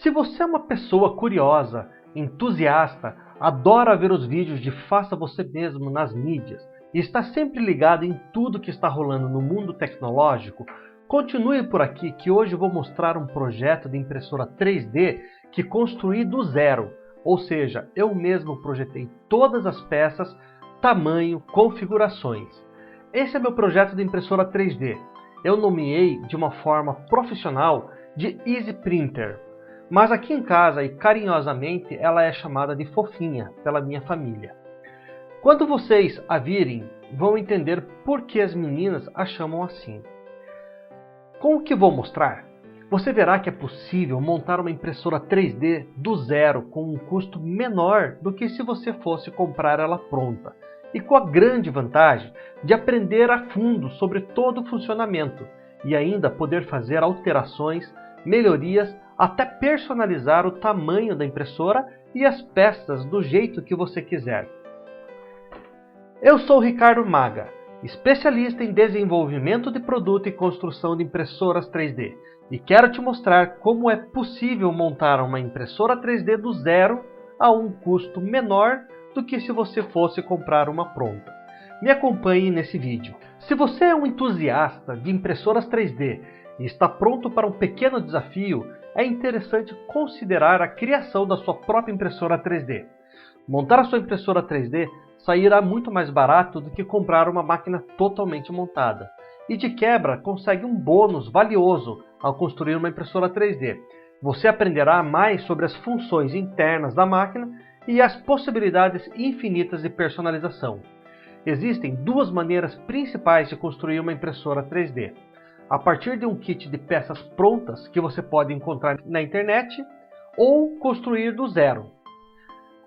Se você é uma pessoa curiosa, entusiasta, adora ver os vídeos de faça você mesmo nas mídias e está sempre ligado em tudo que está rolando no mundo tecnológico, continue por aqui que hoje eu vou mostrar um projeto de impressora 3D que construí do zero, ou seja, eu mesmo projetei todas as peças, tamanho, configurações. Esse é meu projeto de impressora 3D. Eu nomeei de uma forma profissional de Easy Printer. Mas aqui em casa, e carinhosamente, ela é chamada de Fofinha pela minha família. Quando vocês a virem, vão entender por que as meninas a chamam assim. Com o que vou mostrar, você verá que é possível montar uma impressora 3D do zero com um custo menor do que se você fosse comprar ela pronta. E com a grande vantagem de aprender a fundo sobre todo o funcionamento e ainda poder fazer alterações, melhorias, até personalizar o tamanho da impressora e as peças do jeito que você quiser. Eu sou Ricardo Maga, especialista em desenvolvimento de produto e construção de impressoras 3D, e quero te mostrar como é possível montar uma impressora 3D do zero a um custo menor do que se você fosse comprar uma pronta. Me acompanhe nesse vídeo. Se você é um entusiasta de impressoras 3D e está pronto para um pequeno desafio, é interessante considerar a criação da sua própria impressora 3D. Montar a sua impressora 3D sairá muito mais barato do que comprar uma máquina totalmente montada. E de quebra, consegue um bônus valioso ao construir uma impressora 3D. Você aprenderá mais sobre as funções internas da máquina e as possibilidades infinitas de personalização. Existem duas maneiras principais de construir uma impressora 3D. A partir de um kit de peças prontas que você pode encontrar na internet ou construir do zero.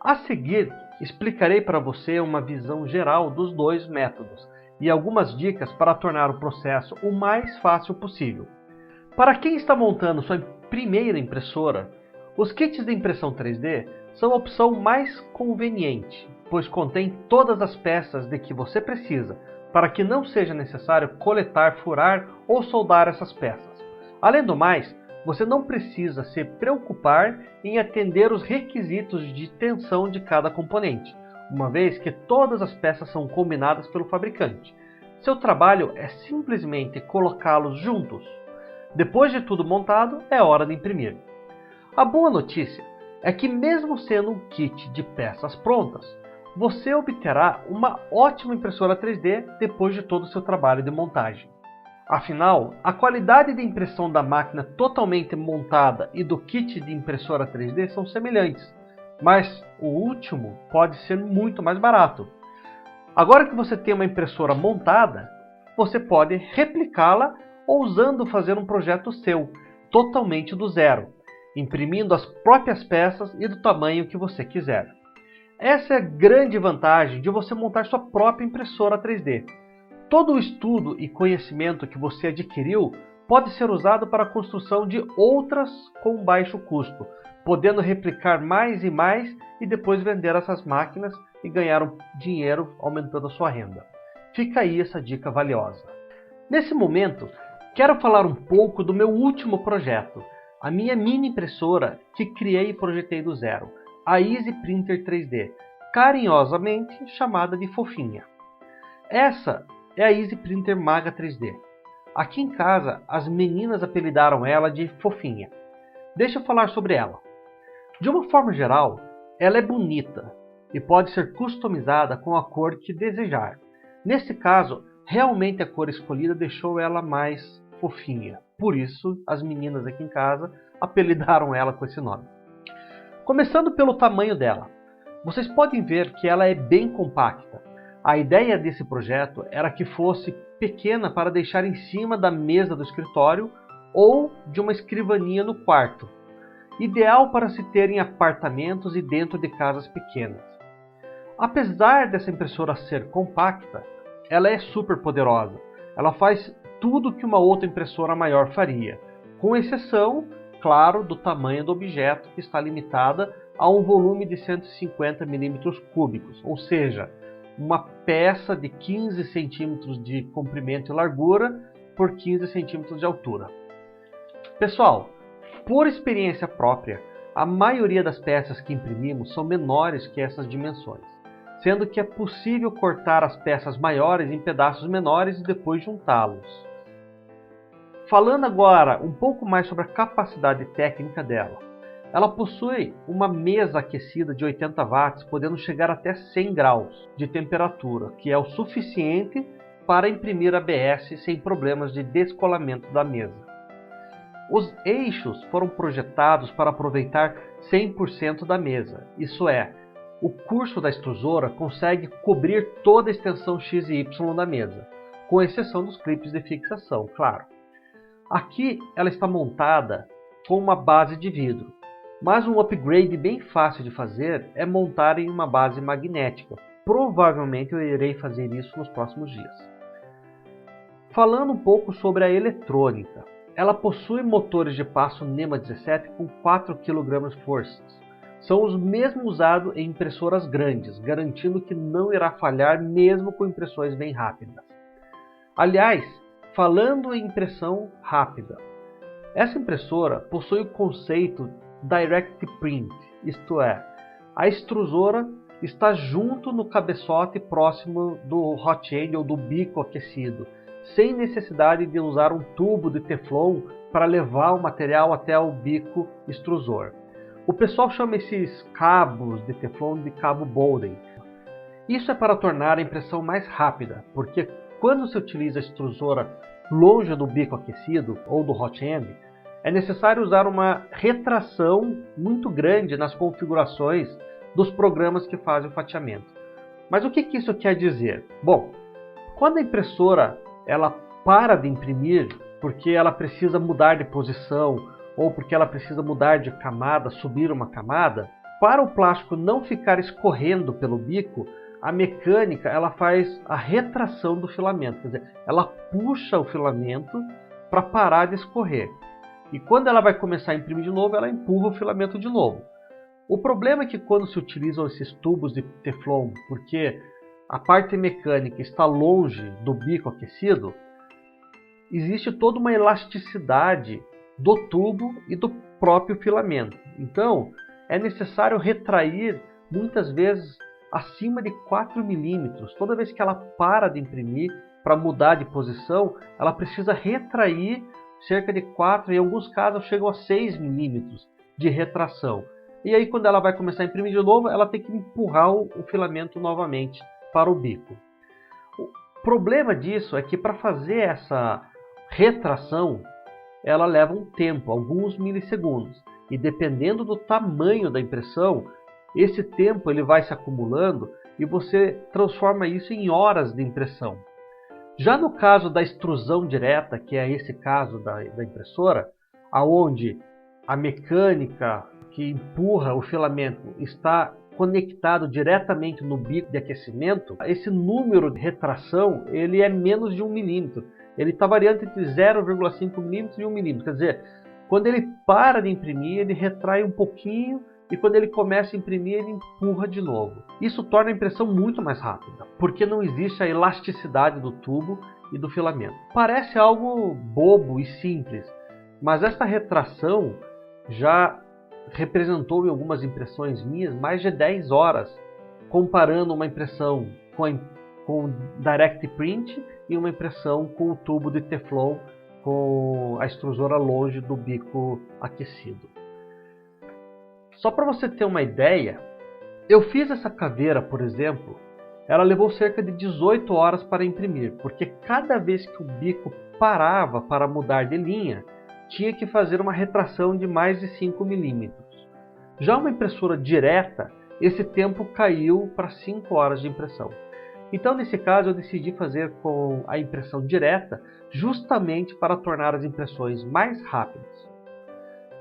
A seguir, explicarei para você uma visão geral dos dois métodos e algumas dicas para tornar o processo o mais fácil possível. Para quem está montando sua primeira impressora, os kits de impressão 3D são a opção mais conveniente, pois contém todas as peças de que você precisa, para que não seja necessário coletar, furar ou soldar essas peças. Além do mais, você não precisa se preocupar em atender os requisitos de tensão de cada componente, uma vez que todas as peças são combinadas pelo fabricante. Seu trabalho é simplesmente colocá-los juntos. Depois de tudo montado, é hora de imprimir. A boa notícia é que mesmo sendo um kit de peças prontas, você obterá uma ótima impressora 3D depois de todo o seu trabalho de montagem. Afinal, a qualidade de impressão da máquina totalmente montada e do kit de impressora 3D são semelhantes, mas o último pode ser muito mais barato. Agora que você tem uma impressora montada, você pode replicá-la ousando fazer um projeto seu, totalmente do zero, imprimindo as próprias peças e do tamanho que você quiser. Essa é a grande vantagem de você montar sua própria impressora 3D. Todo o estudo e conhecimento que você adquiriu pode ser usado para a construção de outras com baixo custo, podendo replicar mais e mais e depois vender essas máquinas e ganhar um dinheiro aumentando a sua renda. Fica aí essa dica valiosa. Nesse momento, quero falar um pouco do meu último projeto, a minha mini impressora que criei e projetei do zero, a Easy Printer 3D, carinhosamente chamada de Fofinha. Essa é a Easy Printer Maga 3D. Aqui em casa, as meninas apelidaram ela de Fofinha. Deixa eu falar sobre ela. De uma forma geral, ela é bonita e pode ser customizada com a cor que desejar. Nesse caso, realmente a cor escolhida deixou ela mais fofinha. Por isso, as meninas aqui em casa apelidaram ela com esse nome. Começando pelo tamanho dela. Vocês podem ver que ela é bem compacta. A ideia desse projeto era que fosse pequena para deixar em cima da mesa do escritório ou de uma escrivaninha no quarto. Ideal para se ter em apartamentos e dentro de casas pequenas. Apesar dessa impressora ser compacta, ela é super poderosa. Ela faz tudo que uma outra impressora maior faria, com exceção, claro, do tamanho do objeto, que está limitada a um volume de 150 milímetros cúbicos, ou seja, uma peça de 15 centímetros de comprimento e largura por 15 centímetros de altura. Pessoal, Por experiência própria, a maioria das peças que imprimimos são menores que essas dimensões, sendo que é possível cortar as peças maiores em pedaços menores e depois juntá-los. Falando agora um pouco mais sobre a capacidade técnica dela. Ela possui uma mesa aquecida de 80 watts, podendo chegar até 100 graus de temperatura, que é o suficiente para imprimir ABS sem problemas de descolamento da mesa. Os eixos foram projetados para aproveitar 100% da mesa, isso é, o curso da extrusora consegue cobrir toda a extensão X e Y da mesa, com exceção dos clipes de fixação, claro. Aqui ela está montada com uma base de vidro, mas um upgrade bem fácil de fazer é montar em uma base magnética. Provavelmente eu irei fazer isso nos próximos dias. Falando um pouco sobre a eletrônica, ela possui motores de passo NEMA 17 com 4 kgf. São os mesmos usados em impressoras grandes, garantindo que não irá falhar mesmo com impressões bem rápidas. Aliás, falando em impressão rápida, essa impressora possui o conceito Direct Print, isto é, a extrusora está junto no cabeçote próximo do hot end ou do bico aquecido, sem necessidade de usar um tubo de teflon para levar o material até o bico extrusor. O pessoal chama esses cabos de teflon de cabo Bowden. Isso é para tornar a impressão mais rápida, porque quando se utiliza a extrusora longe do bico aquecido ou do hot end, é necessário usar uma retração muito grande nas configurações dos programas que fazem o fatiamento. Mas o que isso quer dizer? Bom, quando a impressora ela para de imprimir porque ela precisa mudar de posição ou porque ela precisa mudar de camada, subir uma camada, para o plástico não ficar escorrendo pelo bico, a mecânica ela faz a retração do filamento, quer dizer, ela puxa o filamento para parar de escorrer. E quando ela vai começar a imprimir de novo, ela empurra o filamento de novo. O problema é que quando se utilizam esses tubos de teflon, porque a parte mecânica está longe do bico aquecido, existe toda uma elasticidade do tubo e do próprio filamento. Então, é necessário retrair muitas vezes acima de 4 milímetros. Toda vez que ela para de imprimir para mudar de posição, ela precisa retrair cerca de 4, em alguns casos chegam a 6 milímetros de retração. E aí quando ela vai começar a imprimir de novo, ela tem que empurrar o filamento novamente para o bico. O problema disso é que para fazer essa retração, ela leva um tempo, alguns milissegundos. E dependendo do tamanho da impressão, esse tempo ele vai se acumulando e você transforma isso em horas de impressão. Já no caso da extrusão direta, que é esse caso da impressora, aonde a mecânica que empurra o filamento está conectado diretamente no bico de aquecimento, esse número de retração ele é menos de 1 milímetro. Ele está variando entre 0,5 milímetros e 1 milímetro. Quer dizer, quando ele para de imprimir, ele retrai um pouquinho, e quando ele começa a imprimir, ele empurra de novo. Isso torna a impressão muito mais rápida, porque não existe a elasticidade do tubo e do filamento. Parece algo bobo e simples, mas essa retração já representou em algumas impressões minhas mais de 10 horas, comparando uma impressão com Direct Print e uma impressão com o tubo de teflon com a extrusora longe do bico aquecido. Só para você ter uma ideia, eu fiz essa caveira, por exemplo, ela levou cerca de 18 horas para imprimir, porque cada vez que o bico parava para mudar de linha, tinha que fazer uma retração de mais de 5 milímetros. Já uma impressora direta, esse tempo caiu para 5 horas de impressão. Então, nesse caso, eu decidi fazer com a impressão direta, justamente para tornar as impressões mais rápidas.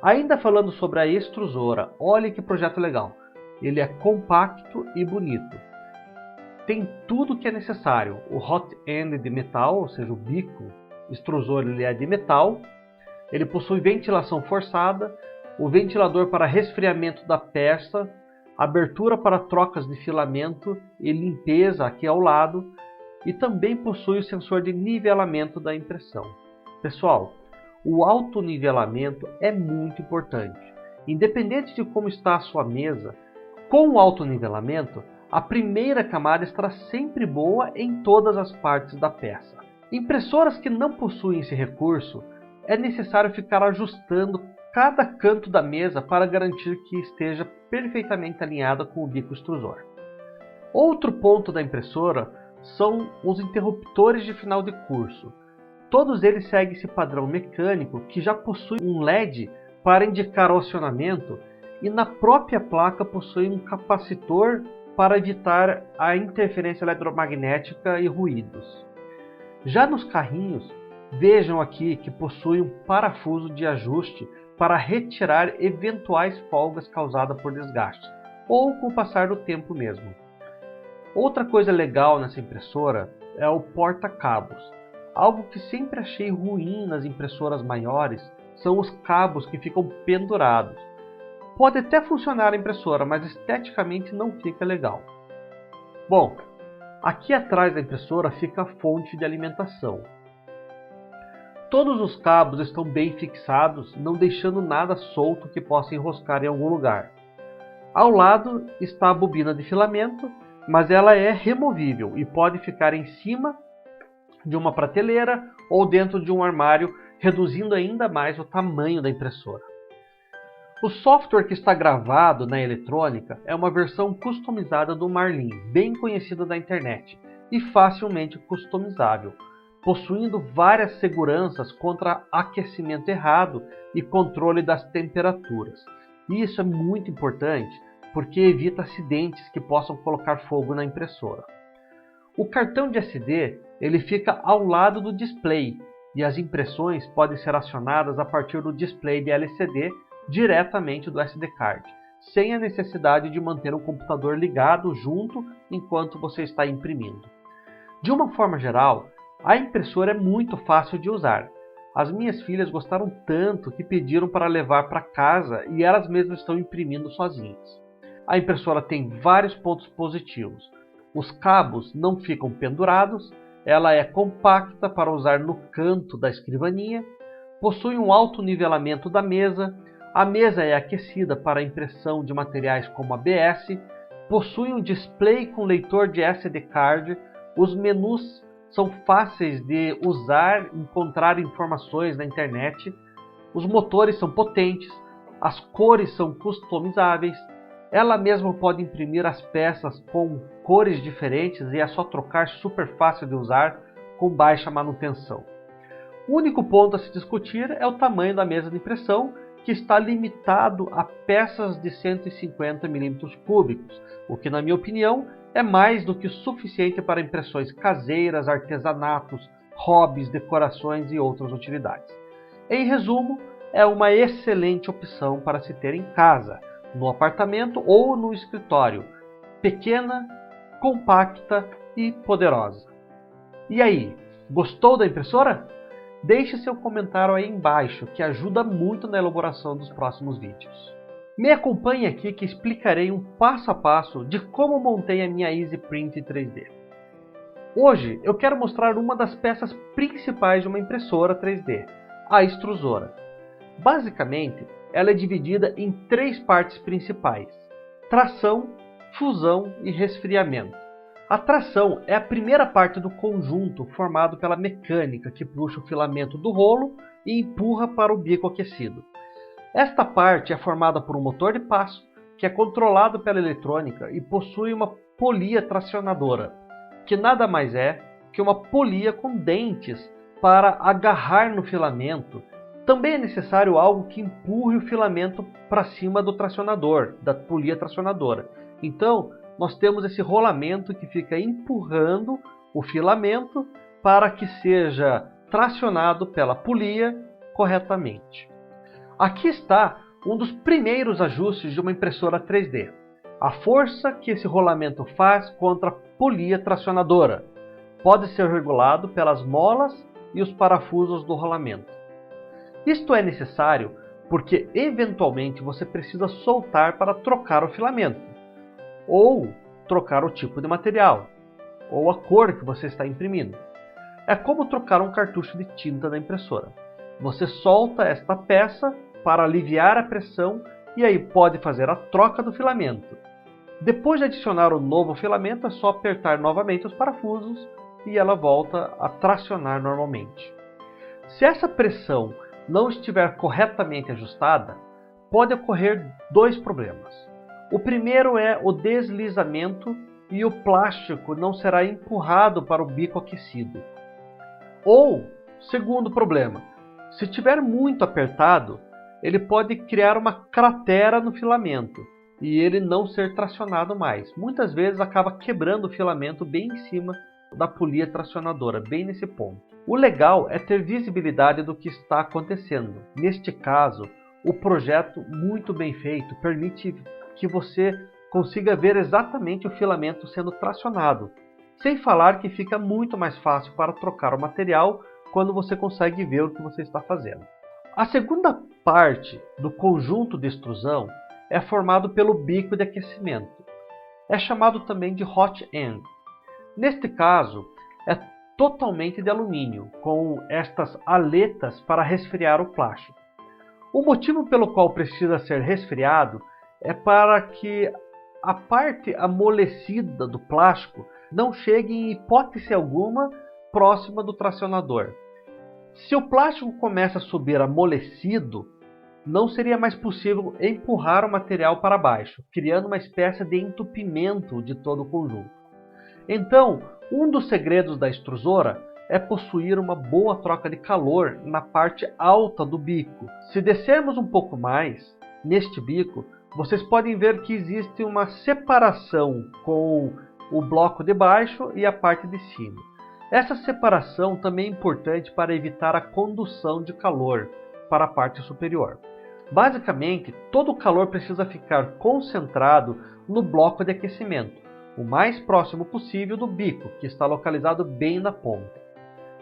Ainda falando sobre a extrusora, olha que projeto legal. Ele é compacto e bonito. Tem tudo o que é necessário. O hot end de metal, ou seja, o bico extrusor ele é de metal. Ele possui ventilação forçada, o ventilador para resfriamento da peça, abertura para trocas de filamento e limpeza aqui ao lado, e também possui o sensor de nivelamento da impressão. Pessoal, o autonivelamento é muito importante. Independente de como está a sua mesa, com o autonivelamento, a primeira camada estará sempre boa em todas as partes da peça. Impressoras que não possuem esse recurso, é necessário ficar ajustando cada canto da mesa para garantir que esteja perfeitamente alinhada com o bico extrusor. Outro ponto da impressora são os interruptores de final de curso. Todos eles seguem esse padrão mecânico que já possui um LED para indicar o acionamento e na própria placa possui um capacitor para evitar a interferência eletromagnética e ruídos. Já nos carrinhos, vejam aqui que possui um parafuso de ajuste para retirar eventuais folgas causadas por desgaste, ou com o passar do tempo mesmo. Outra coisa legal nessa impressora é o porta-cabos. Algo que sempre achei ruim nas impressoras maiores são os cabos que ficam pendurados. Pode até funcionar a impressora, mas esteticamente não fica legal. Bom, aqui atrás da impressora fica a fonte de alimentação. Todos os cabos estão bem fixados, não deixando nada solto que possa enroscar em algum lugar. Ao lado está a bobina de filamento, mas ela é removível e pode ficar em cima de uma prateleira ou dentro de um armário, reduzindo ainda mais o tamanho da impressora. O software que está gravado na eletrônica é uma versão customizada do Marlin, bem conhecida da internet e facilmente customizável, possuindo várias seguranças contra aquecimento errado e controle das temperaturas. E isso é muito importante porque evita acidentes que possam colocar fogo na impressora. O cartão de SD ele fica ao lado do display e as impressões podem ser acionadas a partir do display de LCD diretamente do SD card, sem a necessidade de manter o computador ligado junto enquanto você está imprimindo. De uma forma geral, a impressora é muito fácil de usar. As minhas filhas gostaram tanto que pediram para levar para casa e elas mesmas estão imprimindo sozinhas. A impressora tem vários pontos positivos. Os cabos não ficam pendurados, ela é compacta para usar no canto da escrivaninha, possui um alto nivelamento da mesa, a mesa é aquecida para a impressão de materiais como ABS, possui um display com leitor de SD card, os menus são fáceis de usar, encontrar informações na internet, os motores são potentes, as cores são customizáveis, ela mesma pode imprimir as peças com cores diferentes e é só trocar, super fácil de usar, com baixa manutenção. O único ponto a se discutir é o tamanho da mesa de impressão, que está limitado a peças de 150 milímetros cúbicos, o que, na minha opinião, é mais do que suficiente para impressões caseiras, artesanatos, hobbies, decorações e outras utilidades. Em resumo, é uma excelente opção para se ter em casa, no apartamento ou no escritório. Pequena, compacta e poderosa. E aí, gostou da impressora? Deixe seu comentário aí embaixo, que ajuda muito na elaboração dos próximos vídeos. Me acompanhe aqui que explicarei um passo a passo de como montei a minha EasyPrint 3D. Hoje eu quero mostrar uma das peças principais de uma impressora 3D, a extrusora. Basicamente, ela é dividida em três partes principais: tração, fusão e resfriamento. A tração é a primeira parte do conjunto formado pela mecânica que puxa o filamento do rolo e empurra para o bico aquecido. Esta parte é formada por um motor de passo que é controlado pela eletrônica e possui uma polia tracionadora, que nada mais é que uma polia com dentes para agarrar no filamento. Também é necessário algo que empurre o filamento para cima do tracionador, da polia tracionadora. Então, nós temos esse rolamento que fica empurrando o filamento para que seja tracionado pela polia corretamente. Aqui está um dos primeiros ajustes de uma impressora 3D. A força que esse rolamento faz contra a polia tracionadora. Pode ser regulado pelas molas e os parafusos do rolamento. Isto é necessário porque eventualmente você precisa soltar para trocar o filamento, ou trocar o tipo de material, ou a cor que você está imprimindo. É como trocar um cartucho de tinta da impressora. Você solta esta peça para aliviar a pressão e aí pode fazer a troca do filamento. Depois de adicionar o novo filamento, é só apertar novamente os parafusos e ela volta a tracionar normalmente. Se essa pressão não estiver corretamente ajustada, pode ocorrer dois problemas. O primeiro é o deslizamento e o plástico não será empurrado para o bico aquecido. Ou, segundo problema, se estiver muito apertado, ele pode criar uma cratera no filamento e ele não ser tracionado mais. Muitas vezes acaba quebrando o filamento bem em cima da polia tracionadora, bem nesse ponto. O legal é ter visibilidade do que está acontecendo. Neste caso, o projeto muito bem feito permite que você consiga ver exatamente o filamento sendo tracionado, sem falar que fica muito mais fácil para trocar o material quando você consegue ver o que você está fazendo. A segunda parte do conjunto de extrusão é formado pelo bico de aquecimento. É chamado também de hot end. Neste caso, é totalmente de alumínio, com estas aletas para resfriar o plástico. O motivo pelo qual precisa ser resfriado é para que a parte amolecida do plástico não chegue em hipótese alguma próxima do tracionador. Se o plástico começa a subir amolecido, não seria mais possível empurrar o material para baixo, criando uma espécie de entupimento de todo o conjunto. Então, um dos segredos da extrusora é possuir uma boa troca de calor na parte alta do bico. Se descermos um pouco mais, neste bico, vocês podem ver que existe uma separação com o bloco de baixo e a parte de cima. Essa separação também é importante para evitar a condução de calor para a parte superior. Basicamente, todo o calor precisa ficar concentrado no bloco de aquecimento, o mais próximo possível do bico, que está localizado bem na ponta.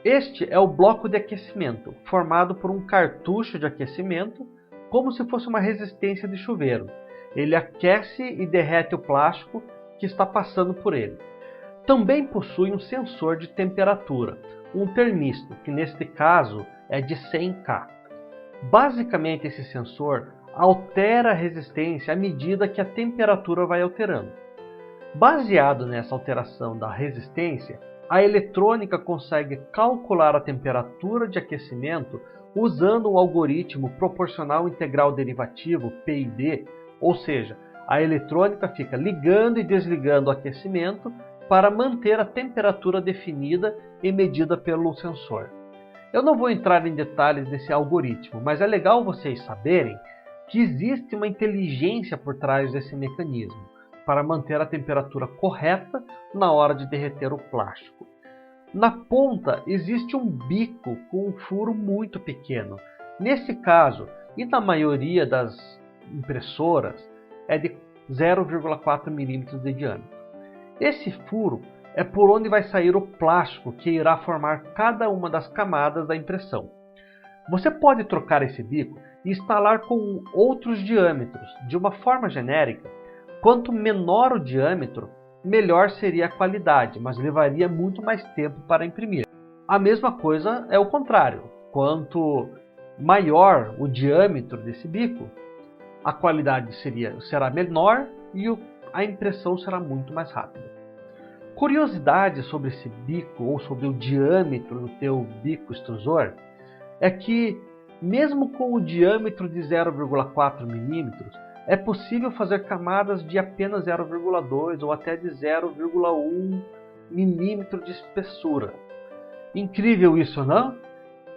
Este é o bloco de aquecimento, formado por um cartucho de aquecimento, como se fosse uma resistência de chuveiro. Ele aquece e derrete o plástico que está passando por ele. Também possui um sensor de temperatura, um termisto, que neste caso é de 100 K. Basicamente, esse sensor altera a resistência à medida que a temperatura vai alterando. Baseado nessa alteração da resistência, a eletrônica consegue calcular a temperatura de aquecimento usando um algoritmo proporcional integral derivativo, PID, ou seja, a eletrônica fica ligando e desligando o aquecimento para manter a temperatura definida e medida pelo sensor. Eu não vou entrar em detalhes desse algoritmo, mas é legal vocês saberem que existe uma inteligência por trás desse mecanismo, para manter a temperatura correta na hora de derreter o plástico. Na ponta existe um bico com um furo muito pequeno. Nesse caso, e na maioria das impressoras, é de 0,4 mm de diâmetro. Esse furo é por onde vai sair o plástico que irá formar cada uma das camadas da impressão. Você pode trocar esse bico e instalar com outros diâmetros. De uma forma genérica, quanto menor o diâmetro, melhor seria a qualidade, mas levaria muito mais tempo para imprimir. A mesma coisa é o contrário. Quanto maior o diâmetro desse bico, a qualidade será menor e a impressão será muito mais rápida. Curiosidade sobre esse bico ou sobre o diâmetro do teu bico extrusor é que, mesmo com o diâmetro de 0,4 mm, é possível fazer camadas de apenas 0,2 ou até de 0,1 milímetro de espessura. Incrível isso, não?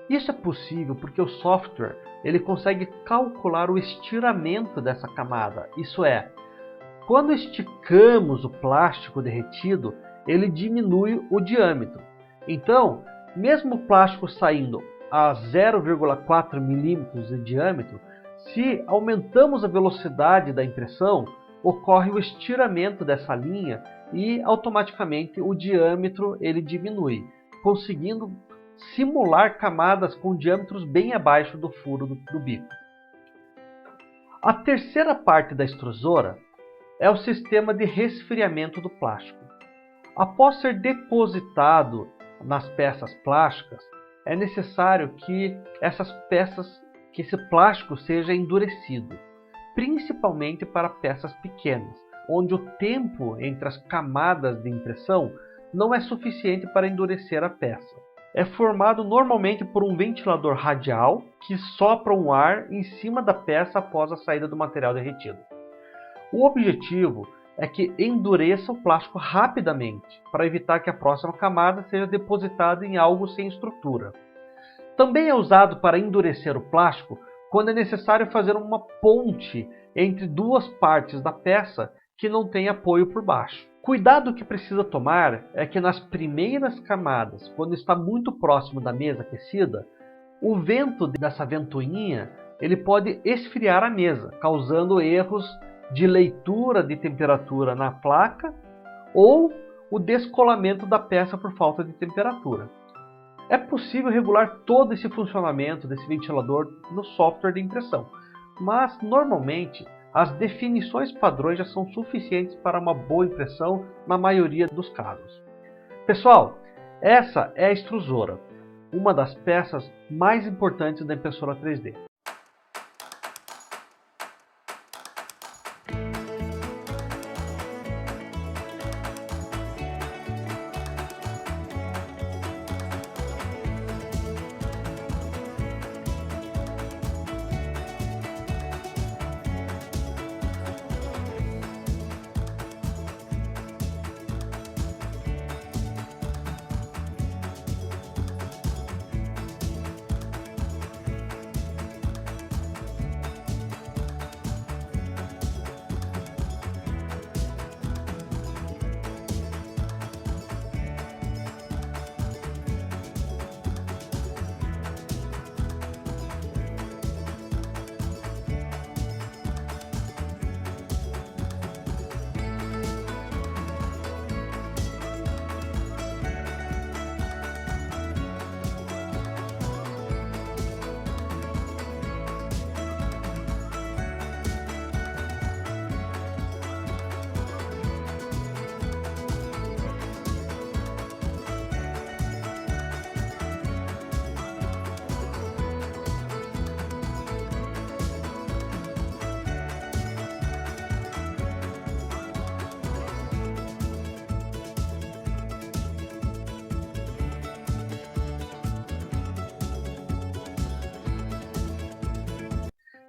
Isso é possível porque o software ele consegue calcular o estiramento dessa camada. Isso é, quando esticamos o plástico derretido, ele diminui o diâmetro. Então, mesmo o plástico saindo a 0,4 milímetros de diâmetro, se aumentamos a velocidade da impressão, ocorre o estiramento dessa linha e automaticamente o diâmetro ele diminui, conseguindo simular camadas com diâmetros bem abaixo do furo do bico. A terceira parte da extrusora é o sistema de resfriamento do plástico. Após ser depositado nas peças plásticas, é necessário que esse plástico seja endurecido, principalmente para peças pequenas, onde o tempo entre as camadas de impressão não é suficiente para endurecer a peça. É formado normalmente por um ventilador radial que sopra um ar em cima da peça após a saída do material derretido. O objetivo é que endureça o plástico rapidamente, para evitar que a próxima camada seja depositada em algo sem estrutura. Também é usado para endurecer o plástico quando é necessário fazer uma ponte entre duas partes da peça que não tem apoio por baixo. Cuidado que precisa tomar é que nas primeiras camadas, quando está muito próximo da mesa aquecida, o vento dessa ventoinha ele pode esfriar a mesa, causando erros de leitura de temperatura na placa ou o descolamento da peça por falta de temperatura. É possível regular todo esse funcionamento desse ventilador no software de impressão, mas normalmente as definições padrões já são suficientes para uma boa impressão na maioria dos casos. Pessoal, essa é a extrusora, uma das peças mais importantes da impressora 3D.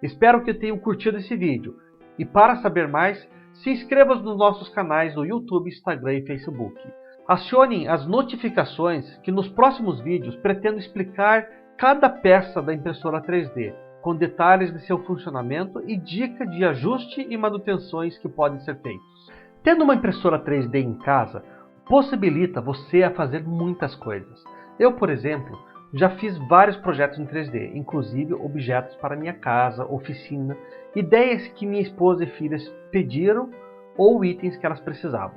Espero que tenham curtido esse vídeo. E para saber mais, se inscreva nos nossos canais no YouTube, Instagram e Facebook. Acionem as notificações que nos próximos vídeos pretendo explicar cada peça da impressora 3D, com detalhes de seu funcionamento e dica de ajuste e manutenções que podem ser feitos. Tendo uma impressora 3D em casa, possibilita você a fazer muitas coisas. Eu, por exemplo, já fiz vários projetos em 3D, inclusive objetos para minha casa, oficina, ideias que minha esposa e filhas pediram ou itens que elas precisavam.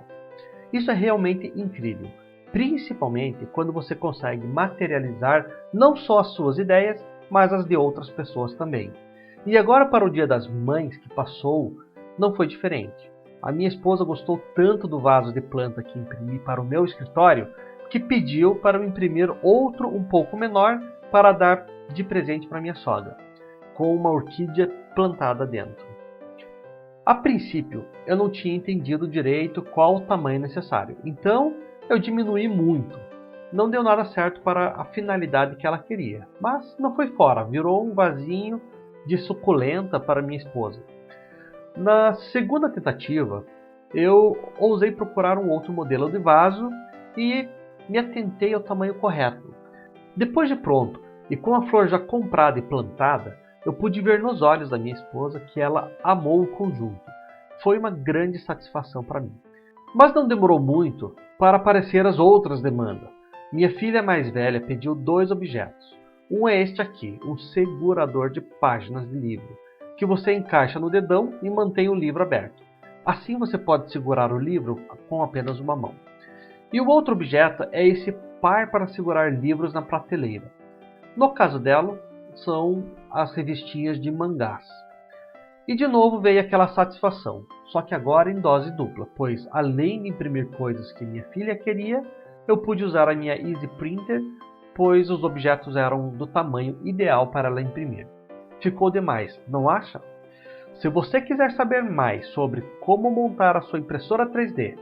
Isso é realmente incrível, principalmente quando você consegue materializar não só as suas ideias, mas as de outras pessoas também. E agora para o Dia das Mães que passou, não foi diferente. A minha esposa gostou tanto do vaso de planta que imprimi para o meu escritório, que pediu para eu imprimir outro um pouco menor para dar de presente para minha sogra, com uma orquídea plantada dentro. A princípio, eu não tinha entendido direito qual o tamanho necessário, então eu diminuí muito. Não deu nada certo para a finalidade que ela queria, mas não foi fora, virou um vasinho de suculenta para minha esposa. Na segunda tentativa, eu ousei procurar um outro modelo de vaso e me atentei ao tamanho correto. Depois de pronto, e com a flor já comprada e plantada, eu pude ver nos olhos da minha esposa que ela amou o conjunto. Foi uma grande satisfação para mim. Mas não demorou muito para aparecer as outras demandas. Minha filha mais velha pediu 2 objetos. Um é este aqui, um segurador de páginas de livro, que você encaixa no dedão e mantém o livro aberto. Assim você pode segurar o livro com apenas uma mão. E o outro objeto é esse par para segurar livros na prateleira. No caso dela, são as revistinhas de mangás. E de novo veio aquela satisfação, só que agora em dose dupla, pois além de imprimir coisas que minha filha queria, eu pude usar a minha Easy Printer pois os objetos eram do tamanho ideal para ela imprimir. Ficou demais, não acha? Se você quiser saber mais sobre como montar a sua impressora 3D,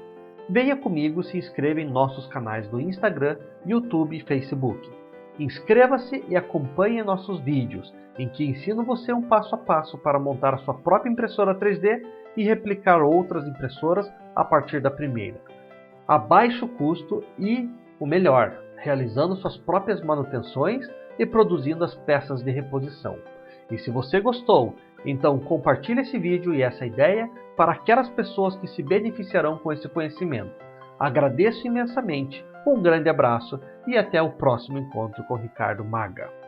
venha comigo e se inscreva em nossos canais no Instagram, YouTube e Facebook. Inscreva-se e acompanhe nossos vídeos, em que ensino você um passo a passo para montar a sua própria impressora 3D e replicar outras impressoras a partir da primeira, a baixo custo e, o melhor, realizando suas próprias manutenções e produzindo as peças de reposição. E se você gostou, então compartilhe esse vídeo e essa ideia para aquelas pessoas que se beneficiarão com esse conhecimento. Agradeço imensamente, um grande abraço e até o próximo encontro com Ricardo Maga.